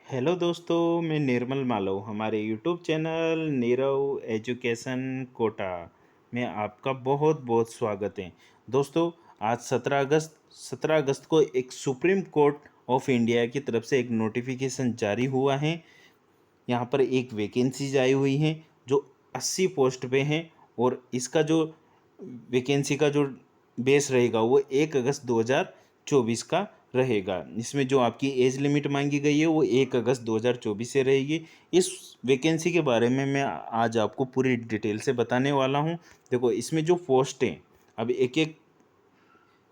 Hello दोस्तों, मैं निर्मल मालव हमारे YouTube channel Nirav education Kota में आपका बहुत बहुत स्वागत है। दोस्तों, आज 17 अगस्त को एक सुप्रीम कोर्ट ऑफ इंडिया की तरफ से एक नोटिफिकेशन जारी हुआ है। यहाँ पर एक वैकेंसीज आई हुई हैं जो 80 पोस्ट पे हैं और इसका जो वैकेंसी का जो बेस रहेगा वो 1 अगस्त 2024 का रहेगा। इसमें जो आपकी एज लिमिट मांगी गई है वो 1 अगस्त 2024 से रहेगी। इस वैकेंसी के बारे में मैं आज आपको पूरी डिटेल से बताने वाला हूँ। देखो, इसमें जो पोस्ट हैं, अब एक एक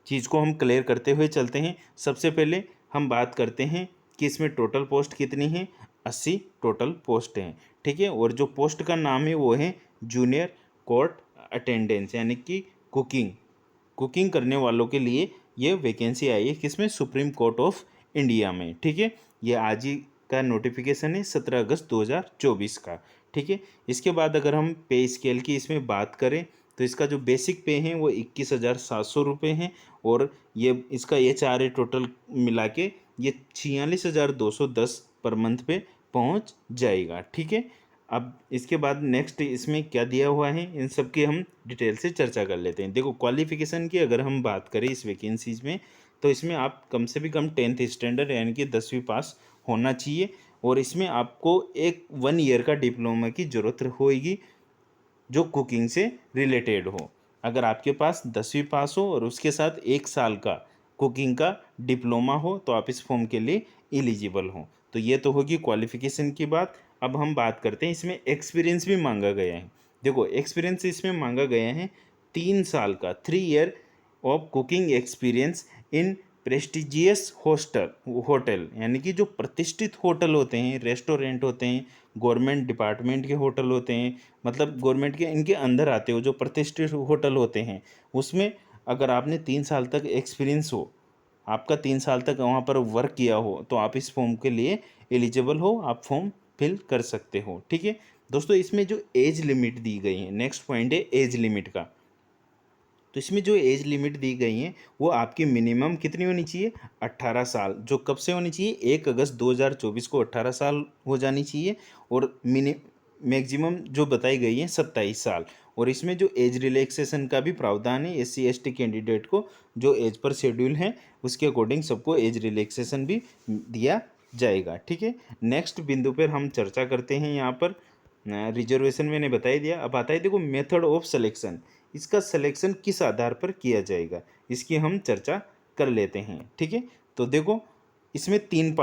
चीज़ को हम क्लियर करते हुए चलते हैं। सबसे पहले हम बात करते हैं कि इसमें टोटल पोस्ट कितनी है। 80 टोटल पोस्ट हैं, ठीक है। और जो पोस्ट का नाम है वो है जूनियर कोर्ट अटेंडेंस, यानी कि कुकिंग करने वालों के लिए ये वैकेंसी आई है। किसमें? सुप्रीम कोर्ट ऑफ इंडिया में, ठीक है। ये आज ही का नोटिफिकेशन है, 17 अगस्त 2024 का, ठीक है। इसके बाद अगर हम पे स्केल की इसमें बात करें तो इसका जो बेसिक पे है वो 21,700 रुपये हैं। और ये इसका HR टोटल मिला के ये 46,210 पर मंथ पे पहुंच जाएगा, ठीक है। अब इसके बाद नेक्स्ट इसमें क्या दिया हुआ है, इन सब की हम डिटेल से चर्चा कर लेते हैं। देखो, क्वालिफिकेशन की अगर हम बात करें इस वैकेंसीज में, तो इसमें आप कम से भी कम 10th स्टैंडर्ड यानी कि 10वीं पास होना चाहिए। और इसमें आपको एक 1 ईयर का डिप्लोमा की ज़रूरत होगी जो कुकिंग से रिलेटेड हो। अगर आपके पास 10वीं पास हो और उसके साथ 1 साल का कुकिंग का डिप्लोमा हो तो आप इस फॉर्म के लिए एलिजिबल हो। तो ये तो होगी क्वालिफिकेशन की बात। अब हम बात करते हैं, इसमें एक्सपीरियंस भी मांगा गया है। देखो, एक्सपीरियंस इसमें मांगा गया है 3 साल का, 3 year of cooking experience in prestigious hotel, यानी कि जो प्रतिष्ठित होटल होते हैं, रेस्टोरेंट होते हैं, गवर्नमेंट डिपार्टमेंट के होटल होते हैं, मतलब गवर्नमेंट के इनके अंदर आते हो जो प्रतिष्ठित होटल होते हैं, उसमें अगर आपने 3 साल तक एक्सपीरियंस हो, आपका 3 साल तक वहाँ पर वर्क किया हो, तो आप इस फॉर्म के लिए एलिजिबल हो, आप फॉर्म फिल कर सकते हो, ठीक है। दोस्तों, इसमें जो एज लिमिट दी गई है, नेक्स्ट पॉइंट है एज लिमिट का। तो इसमें जो एज लिमिट दी गई है वो आपकी मिनिमम कितनी होनी चाहिए? 18 साल। जो कब से होनी चाहिए? 1 अगस्त 2024 को 18 साल हो जानी चाहिए। और मैक्सिमम जो बताई गई है 27 साल। और इसमें जो एज रिलैक्सेशन का भी प्रावधान है, SC ST कैंडिडेट को जो एज पर शेड्यूल है उसके अकॉर्डिंग सबको एज रिलैक्सेशन भी दिया जाएगा, ठीक है। नेक्स्ट बिंदु पर हम चर्चा करते हैं। यहाँ पर रिजर्वेशन मैंने बता ही दिया। अब आता है, देखो, मेथड ऑफ सिलेक्शन। इसका सिलेक्शन किस आधार पर किया जाएगा, इसकी हम चर्चा कर लेते हैं, ठीक है। तो देखो, इसमें 3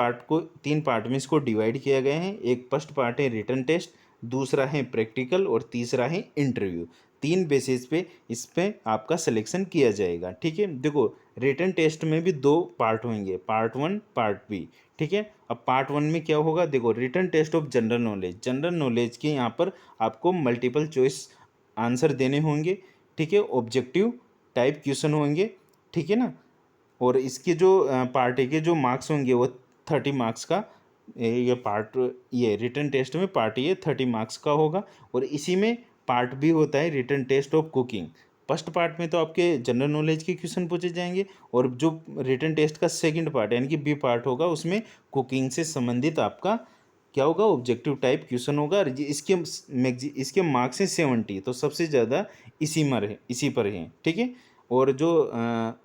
पार्ट में इसको डिवाइड किया गया है। एक फर्स्ट पार्ट है रिटन टेस्ट, दूसरा है प्रैक्टिकल और तीसरा है इंटरव्यू। 3 बेसिस पे इस पे आपका सिलेक्शन किया जाएगा, ठीक है। देखो, रिटन टेस्ट में भी 2 पार्ट होंगे, पार्ट 1 पार्ट बी, ठीक है। अब पार्ट 1 में क्या होगा? देखो, written test of general knowledge के यहाँ पर आपको मल्टीपल चॉइस आंसर देने होंगे, ठीक है। ऑब्जेक्टिव टाइप क्वेश्चन होंगे, ठीक है ना। और इसके जो पार्ट ए के जो मार्क्स होंगे वो 30 मार्क्स का। ये रिटन टेस्ट में पार्ट ए 30 मार्क्स का होगा। और इसी में पार्ट बी होता है written test of cooking. First part में तो आपके जनरल नॉलेज के क्वेश्चन पूछे जाएंगे, और जो रिटन टेस्ट का सेकंड पार्ट यानी कि बी पार्ट होगा उसमें कुकिंग से संबंधित आपका क्या होगा? ऑब्जेक्टिव टाइप क्वेश्चन होगा। और इसके मार्क्स हैं 70, तो सबसे ज़्यादा इसी पर है, ठीक है। और जो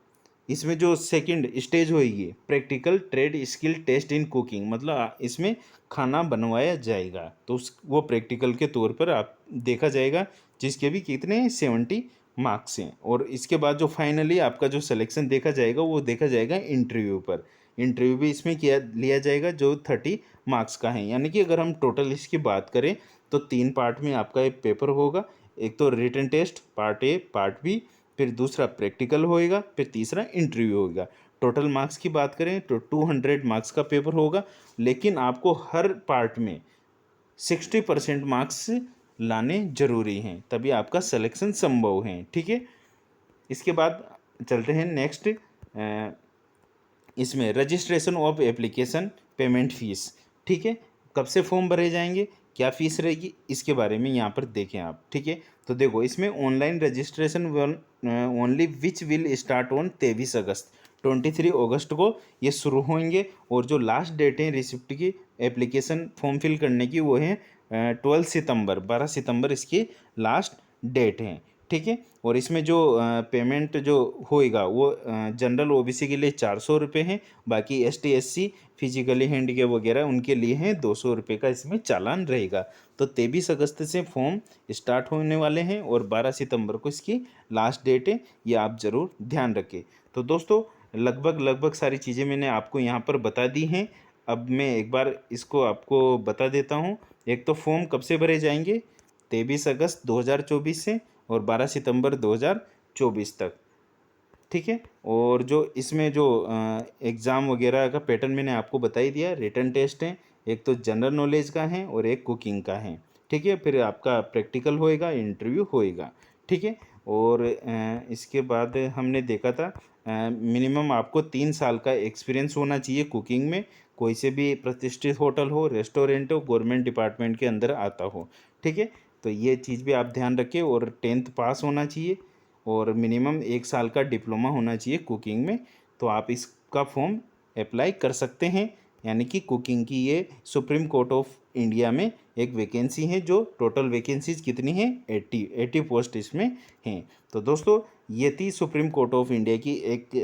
इसमें जो सेकंड स्टेज होगी practical trade skill test in cooking, मतलब इसमें खाना बनवाया जाएगा, तो वो प्रैक्टिकल के तौर पर आप देखा जाएगा, जिसके भी कितने 70 मार्क्स हैं। और इसके बाद जो फाइनली आपका जो सिलेक्शन देखा जाएगा वो देखा जाएगा इंटरव्यू पर। इंटरव्यू भी इसमें किया लिया जाएगा जो 30 मार्क्स का है। यानी कि अगर हम टोटल इसकी बात करें तो 3 पार्ट में आपका एक पेपर होगा। एक तो written test part A part B, फिर दूसरा प्रैक्टिकल होएगा, फिर तीसरा इंटरव्यू होगा। टोटल मार्क्स की बात करें तो 200 मार्क्स का पेपर होगा, लेकिन आपको हर पार्ट में 60% मार्क्स लाने जरूरी हैं, तभी आपका सिलेक्शन संभव है, ठीक है। इसके बाद चलते हैं नेक्स्ट। इसमें registration of application, payment fees, ठीक है। कब से फॉर्म भरे जाएंगे, क्या फीस रहेगी, इसके बारे में यहाँ पर देखें आप, ठीक है। तो देखो, इसमें online registration only which will start on 23 अगस्त, 23 अगस्त को ये शुरू होंगे। और जो लास्ट डेट है रिसिप्ट की एप्लीकेशन फॉर्म फिल करने की वो है 12 सितंबर इसकी लास्ट डेट है। ठीक है। और इसमें जो पेमेंट जो होएगा वो जनरल ओबीसी के लिए 400 रुपये है, बाकी ST SC फिजिकली हैंडीकैप वगैरह उनके लिए हैं 200 रुपये का इसमें चालान रहेगा। तो 23 अगस्त से फॉर्म स्टार्ट होने वाले हैं और 12 सितंबर को इसकी लास्ट डेट है, ये आप ज़रूर ध्यान रखें। तो दोस्तों लगभग सारी चीज़ें मैंने आपको यहाँ पर बता दी हैं। अब मैं एक बार इसको आपको बता देता हूँ। एक तो फॉर्म कब से भरे जाएंगे, 23 अगस्त 2024 से और 12 सितंबर 2024 तक। ठीक है। और जो इसमें जो एग्ज़ाम वगैरह का पैटर्न मैंने आपको बता ही दिया। रिटन टेस्ट है, एक तो जनरल नॉलेज का है और एक कुकिंग का है। ठीक है। फिर आपका प्रैक्टिकल होएगा, इंटरव्यू होएगा। ठीक है। और इसके बाद हमने देखा था मिनिमम आपको 3 साल का एक्सपीरियंस होना चाहिए कुकिंग में, कोई से भी प्रतिष्ठित होटल हो, रेस्टोरेंट हो, गवर्नमेंट डिपार्टमेंट के अंदर आता हो। ठीक है। तो ये चीज़ भी आप ध्यान रखें। और 10th पास होना चाहिए और मिनिमम 1 साल का डिप्लोमा होना चाहिए कुकिंग में। तो आप इसका फॉर्म अप्लाई कर सकते हैं। यानी कि कुकिंग की ये सुप्रीम कोर्ट ऑफ इंडिया में एक वैकेंसी है, जो टोटल वैकेंसीज कितनी है 80 पोस्ट इसमें हैं। तो दोस्तों ये थी सुप्रीम कोर्ट ऑफ इंडिया की एक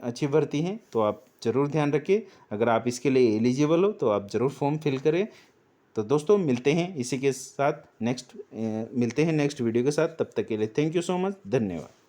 अच्छी भर्ती है। तो आप ज़रूर ध्यान रखें। अगर आप इसके लिए एलिजिबल हो तो आप ज़रूर फॉर्म फिल करें। तो दोस्तों मिलते हैं इसी के साथ मिलते हैं नेक्स्ट वीडियो के साथ। तब तक के लिए थैंक यू सो मच, धन्यवाद।